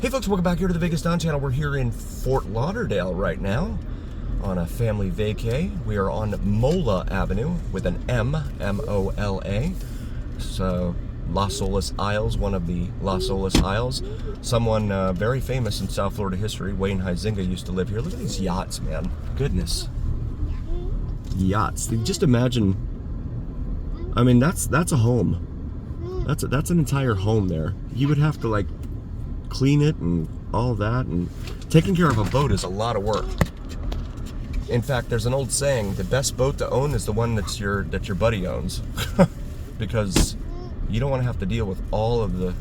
Hey folks, welcome back here to the Vegas Don channel. We're here in Fort Lauderdale right now on a family vacay. We are on Mola Avenue with an M, M-O-L-A. So Las Olas Isles, one of the Las Olas Isles. Someone very famous in South Florida history, Wayne Huizenga, used to live here. Look at these yachts, man. Goodness. Yachts. Just imagine, I mean, that's a home. That's an entire home there. You would have to like clean it and all that, and taking care of a boat is a lot of work. In fact, there's an old saying, the best boat to own is the one that your buddy owns. Because you don't want to have to deal with all of the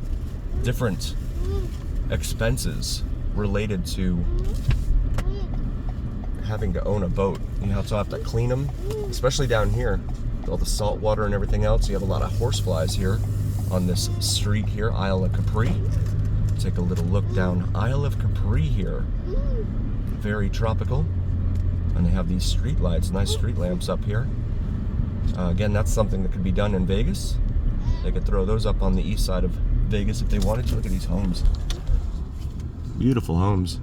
different expenses related to having to own a boat. You also have to clean them, especially down here, all the salt water and everything else. You have a lot of horseflies here on this street here, Isle of Capri. Take a little look down Isle of Capri here. Very tropical. And they have these street lights, nice street lamps up here. Again, that's something that could be done in Vegas. They could throw those up on the east side of Vegas if they wanted to. Look at these homes. Beautiful homes.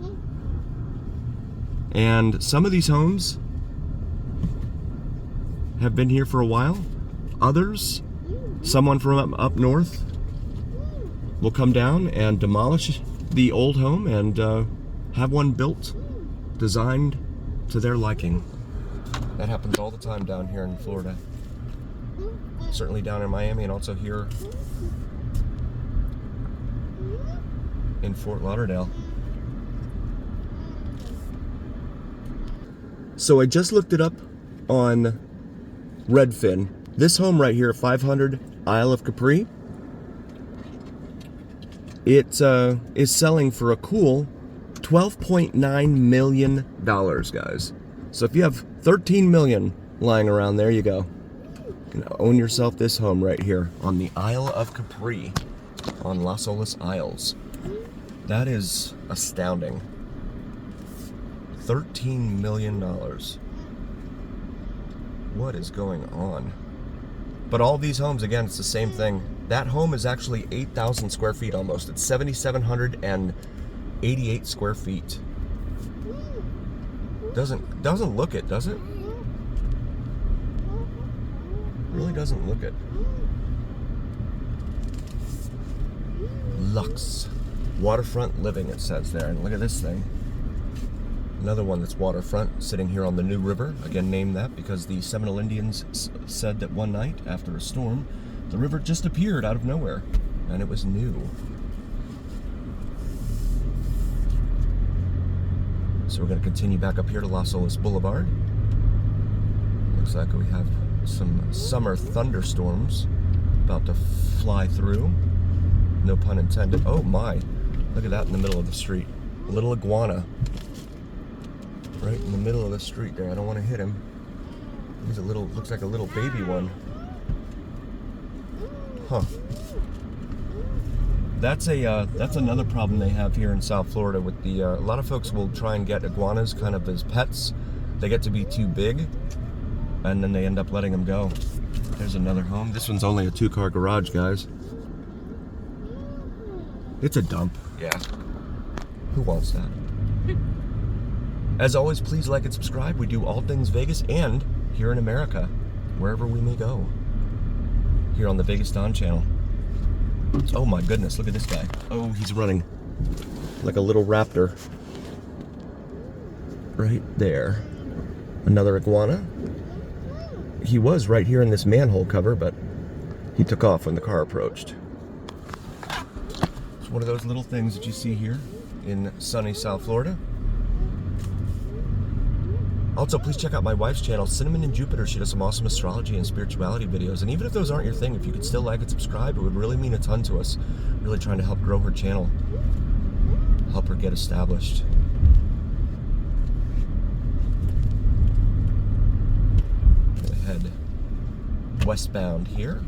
And some of these homes have been here for a while. Others, someone from up north will come down and demolish the old home and have one built, designed to their liking. That happens all the time down here in Florida. Certainly down in Miami, and also here in Fort Lauderdale. So I just looked it up on Redfin. This home right here, 500 Isle of Capri, it is selling for a cool $12.9 million, guys. So if you have $13 million lying around, there you go. You can own yourself this home right here on the Isle of Capri on Las Olas Isles. That is astounding. $13 million. What is going on? But all these homes, again, it's the same thing. That home is actually 8,000 square feet almost. It's 7,788 square feet. Doesn't look it, does it? Really doesn't look it. Luxe. Waterfront living, it says there. And look at this thing. Another one that's waterfront, sitting here on the New River. Again, named that because the Seminole Indians said that one night after a storm, the river just appeared out of nowhere, and it was new. So we're going to continue back up here to Las Olas Boulevard. Looks like we have some summer thunderstorms about to fly through. No pun intended. Oh my, look at that in the middle of the street. A little iguana. Right in the middle of the street there. I don't want to hit him. He's a little, looks like a little baby one. Huh. That's another problem they have here in South Florida with the, a lot of folks will try and get iguanas kind of as pets. They get to be too big, and then they end up letting them go. There's another home. This one's only a 2-car garage, guys. It's a dump. Yeah. Who wants that? As always, please like and subscribe. We do all things Vegas and here in America, wherever we may go. Here on the Vegas Don channel. Oh my goodness, look at this guy. Oh, he's running like a little raptor. Right there. Another iguana. He was right here in this manhole cover, but he took off when the car approached. It's one of those little things that you see here in sunny South Florida. Also, please check out my wife's channel, Cinnamon and Jupiter. She does some awesome astrology and spirituality videos. And even if those aren't your thing, if you could still like and subscribe, it would really mean a ton to us. Really trying to help grow her channel. Help her get established. Go ahead westbound here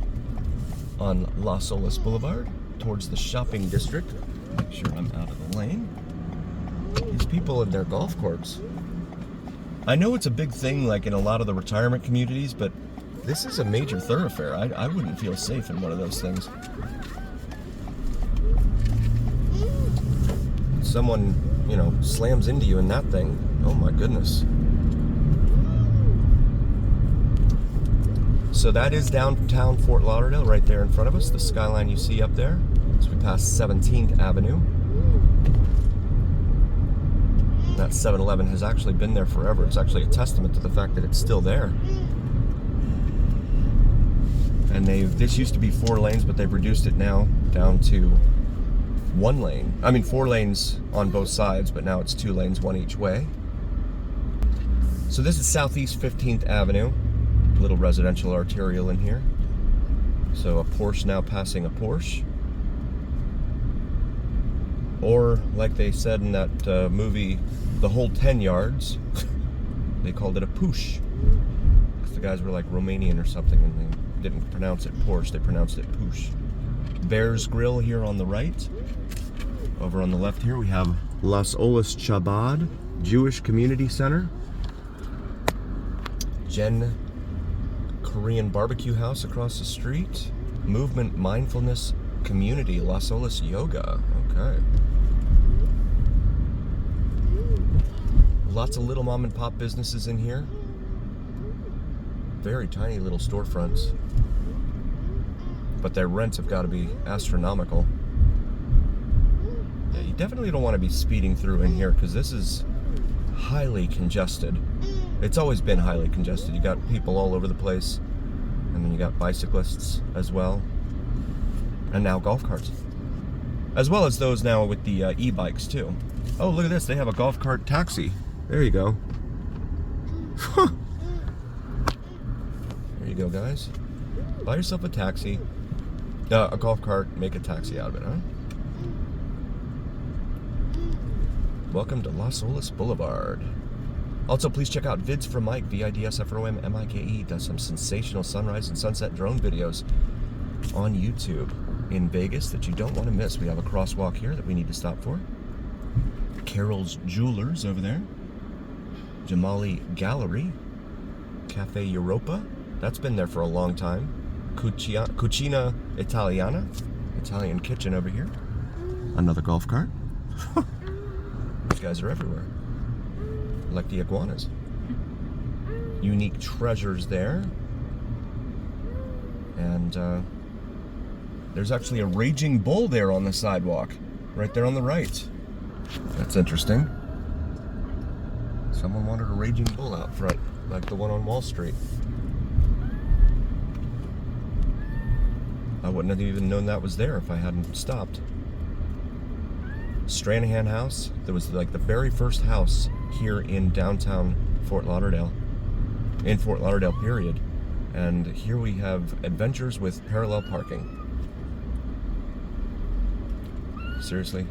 on Las Olas Boulevard towards the shopping district. Make sure I'm out of the lane. These people in their golf course. I know it's a big thing like in a lot of the retirement communities, but this is a major thoroughfare. I wouldn't feel safe in one of those things. someone, you know, slams into you in that thing. Oh my goodness. So that is downtown Fort Lauderdale right there in front of us, the skyline you see up there as we pass 17th Avenue. That 7-Eleven has actually been there forever. It's actually a testament to the fact that it's still there. And this used to be 4 lanes, but they've reduced it now down to 1 lane. I mean 4 lanes on both sides, but now it's 2 lanes, 1 each way. So this is Southeast 15th Avenue. Little residential arterial in here. So a Porsche now passing a Porsche. Or, like they said in that movie, The Whole 10 Yards, they called it a poosh. Because the guys were like Romanian or something and they didn't pronounce it Porsche, they pronounced it poosh. Bear's Grill here on the right. Over on the left here we have Olas Chabad Jewish Community Center. Jen Korean Barbecue House across the street. Movement Mindfulness Community, Las Olas Yoga. Okay. Lots of little mom and pop businesses in here. Very tiny little storefronts. But their rents have got to be astronomical. Yeah, you definitely don't want to be speeding through in here because this is highly congested. It's always been highly congested. You got people all over the place, and then you got bicyclists as well, and now golf carts, as well as those now with the e-bikes too. Oh, look at this! They have a golf cart taxi. There you go. There you go, guys. Buy yourself a taxi, a golf cart. Make a taxi out of it, huh? Welcome to Las Olas Boulevard. Also, please check out Vids from Mike, VIDSFROMMIKE, does some sensational sunrise and sunset drone videos on YouTube in Vegas that you don't want to miss. We have a crosswalk here that we need to stop for. Carol's Jewelers over there. Jamali Gallery. Cafe Europa. That's been there for a long time. Cucina Italiana. Italian kitchen over here. Another golf cart. These guys are everywhere. Like the iguanas. Unique treasures there. And there's actually a raging bull there on the sidewalk. Right there on the right. That's interesting. Someone wanted a raging bull out front, like the one on Wall Street. I wouldn't have even known that was there if I hadn't stopped. Stranahan House. That was like the very first house here in downtown Fort Lauderdale. In Fort Lauderdale, period. And here we have adventures with parallel parking. Seriously?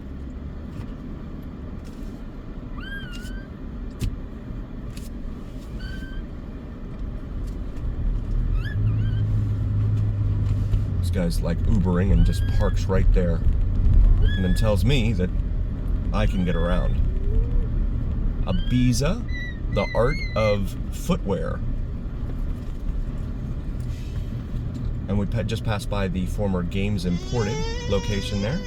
This guy's like Ubering and just parks right there. And then tells me that I can get around. Ibiza, the art of footwear. And we just passed by the former Games Imported location there.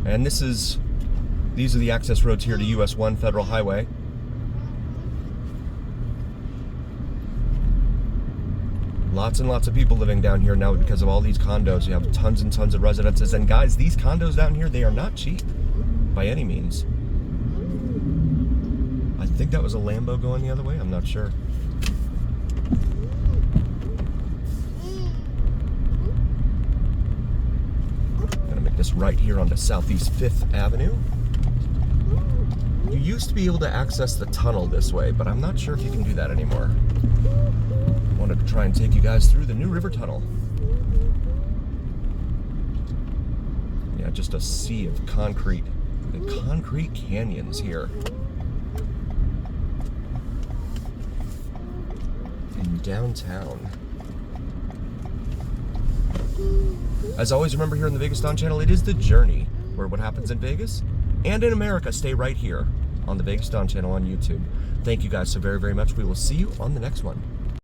And these are the access roads here to US 1 Federal Highway. Lots and lots of people living down here now because of all these condos. You have tons and tons of residences. And guys, these condos down here, they are not cheap by any means. I think that was a Lambo going the other way. I'm not sure. I'm gonna make this right here onto Southeast 5th Avenue. You used to be able to access the tunnel this way, but I'm not sure if you can do that anymore. I wanted to try and take you guys through the new river tunnel. Yeah, just a sea of concrete canyons here. In downtown. As always, remember here on the Vegas Dawn channel, it is the journey where what happens in Vegas and in America stay right here on the Vegas Dawn channel on YouTube. Thank you guys so very, very much. We will see you on the next one.